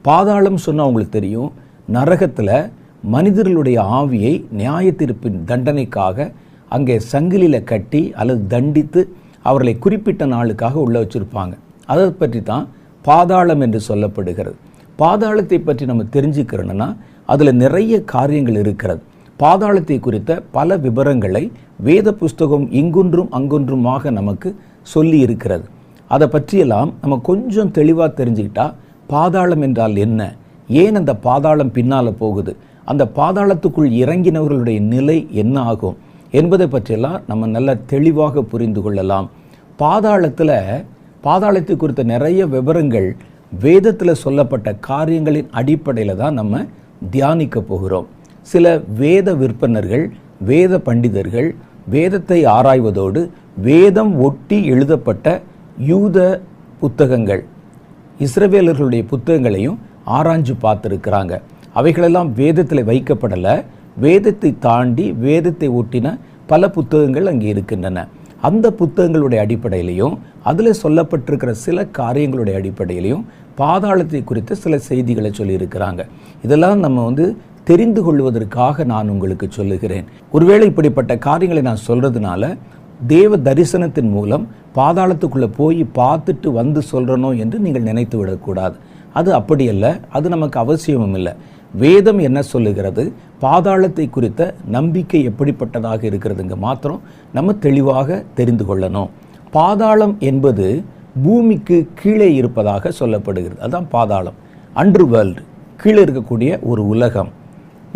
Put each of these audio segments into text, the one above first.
பாதாளம் சொன்னால் உங்களுக்கு தெரியும், நரகத்தில் மனிதர்களுடைய ஆவியை நியாய தீர்ப்பின் தண்டனைக்காக அங்கே சங்கிலியில் கட்டி அல்லது தண்டித்து அவர்களை குறிப்பிட்ட நாளுக்காக உள்ள வச்சுருப்பாங்க. அதை பற்றி தான் பாதாளம் என்று சொல்லப்படுகிறது. பாதாளத்தை பற்றி நம்ம தெரிஞ்சுக்கிறோன்னா அதில் நிறைய காரியங்கள் இருக்கிறது. பாதாளத்தை குறித்த பல விவரங்களை வேத புஸ்தகம் இங்கொன்றும் அங்கொன்றுமாக நமக்கு சொல்லி இருக்கிறது. அதை பற்றியெல்லாம் நம்ம கொஞ்சம் தெளிவாக தெரிஞ்சுக்கிட்டா பாதாளம் என்றால் என்ன, ஏன் அந்த பாதாளம் பின்னால் போகுது, அந்த பாதாளத்துக்குள் இறங்கினவர்களுடைய நிலை என்ன ஆகும் என்பதை பற்றியெல்லாம் நம்ம நல்ல தெளிவாக புரிந்து கொள்ளலாம். பாதாளத்தை குறித்த நிறைய விவரங்கள் வேதத்தில் சொல்லப்பட்ட காரியங்களின் அடிப்படையில் தான் நம்ம தியானிக்க போகிறோம். சில வேத விற்பனர்கள், வேத பண்டிதர்கள் வேதத்தை ஆராய்வதோடு வேதம் ஒட்டி எழுதப்பட்ட யூத புத்தகங்கள், இஸ்ரவேலர்களுடைய புத்தகங்களையும் ஆராய்ஞ்சு பார்த்துருக்கிறாங்க. அவைகளெல்லாம் வேதத்தில் வைக்கப்படலை. வேதத்தை தாண்டி வேதத்தை ஒட்டின பல புத்தகங்கள் அங்கே இருக்கின்றன. அந்த புத்தகங்களுடைய அடிப்படையிலையும் அதில் சொல்லப்பட்டிருக்கிற சில காரியங்களுடைய அடிப்படையிலையும் பாதாளத்தை குறித்த சில செய்திகளை சொல்லியிருக்கிறாங்க. இதெல்லாம் நம்ம தெரிந்து கொள்வதற்காக நான் உங்களுக்கு சொல்லுகிறேன். ஒருவேளை இப்படிப்பட்ட காரியங்களை நான் சொல்கிறதுனால தேவ தரிசனத்தின் மூலம் பாதாளத்துக்குள்ளே போய் பார்த்துட்டு வந்து சொல்கிறனோ என்று நீங்கள் நினைத்து விடக்கூடாது. அது அப்படியல்ல, அது நமக்கு அவசியமும் இல்லை. வேதம் என்ன சொல்லுகிறது, பாதாளத்தை குறித்த நம்பிக்கை எப்படிப்பட்டதாக இருக்கிறதுங்க மாத்திரம் நம்ம தெளிவாக தெரிந்து கொள்ளணும். பாதாளம் என்பது பூமிக்கு கீழே இருப்பதாக சொல்லப்படுகிறது. அதுதான் பாதாளம். அண்டர் வேர்ல்டு, கீழே இருக்கக்கூடிய ஒரு உலகம்.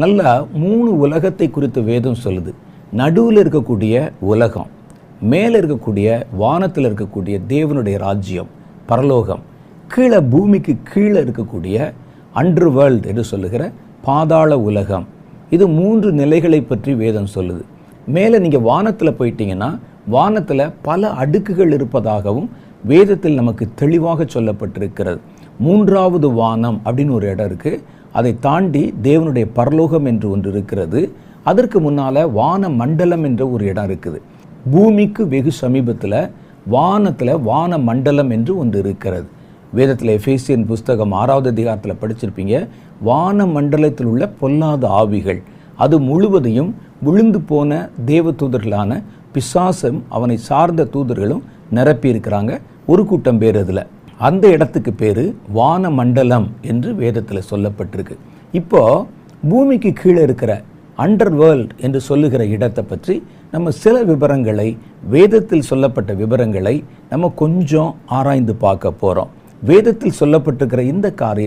நல்லா 3 உலகத்தை குறித்து வேதம் சொல்லுது. நடுவில் இருக்கக்கூடிய உலகம், மேலே இருக்கக்கூடிய வானத்தில் இருக்கக்கூடிய தேவனுடைய ராஜ்யம் பரலோகம், கீழே பூமிக்கு கீழே இருக்கக்கூடிய அண்டர் வேர்ல்டு என்று சொல்லுகிற பாதாள உலகம். இது 3 நிலைகளை பற்றி வேதம் சொல்லுது. மேலே நீங்கள் வானத்தில் போயிட்டீங்கன்னா வானத்தில் பல அடுக்குகள் இருப்பதாகவும் வேதத்தில் நமக்கு தெளிவாக சொல்லப்பட்டிருக்கிறது. 3வது வானம் அப்படின்னு ஒரு இடம் இருக்குது. அதை தாண்டி தேவனுடைய பரலோகம் என்று ஒன்று இருக்கிறது. அதற்கு முன்னால் வான மண்டலம் என்ற ஒரு இடம் இருக்குது. பூமிக்கு வெகு சமீபத்தில் வானத்தில் வான மண்டலம் என்று ஒன்று இருக்கிறது. வேதத்தில் எபேசியன் புஸ்தகம் 6வது அதிகாரத்தில் படிச்சிருப்பீங்க. வான மண்டலத்தில் உள்ள பொல்லாத ஆவிகள், அது முழுவதையும் விழுந்து போன தேவ தூதர்களான பிசாசும் அவனை சார்ந்த தூதர்களும் நிரப்பி இருக்கிறாங்க. ஒரு கூட்டம் பேர் அதில். அந்த இடத்துக்கு பேர் வான மண்டலம் என்று வேதத்தில் சொல்லப்பட்டிருக்கு. இப்போ பூமிக்கு கீழே இருக்கிற அண்டர் வேர்ல்ட் என்று சொல்லுகிற இடத்தை பற்றி நம்ம சில விவரங்களை, வேதத்தில் சொல்லப்பட்ட விவரங்களை நம்ம கொஞ்சம் ஆராய்ந்து பார்க்க போகிறோம். வேதத்தில் சொல்லப்பட்டிருக்கிற இந்த காரியம்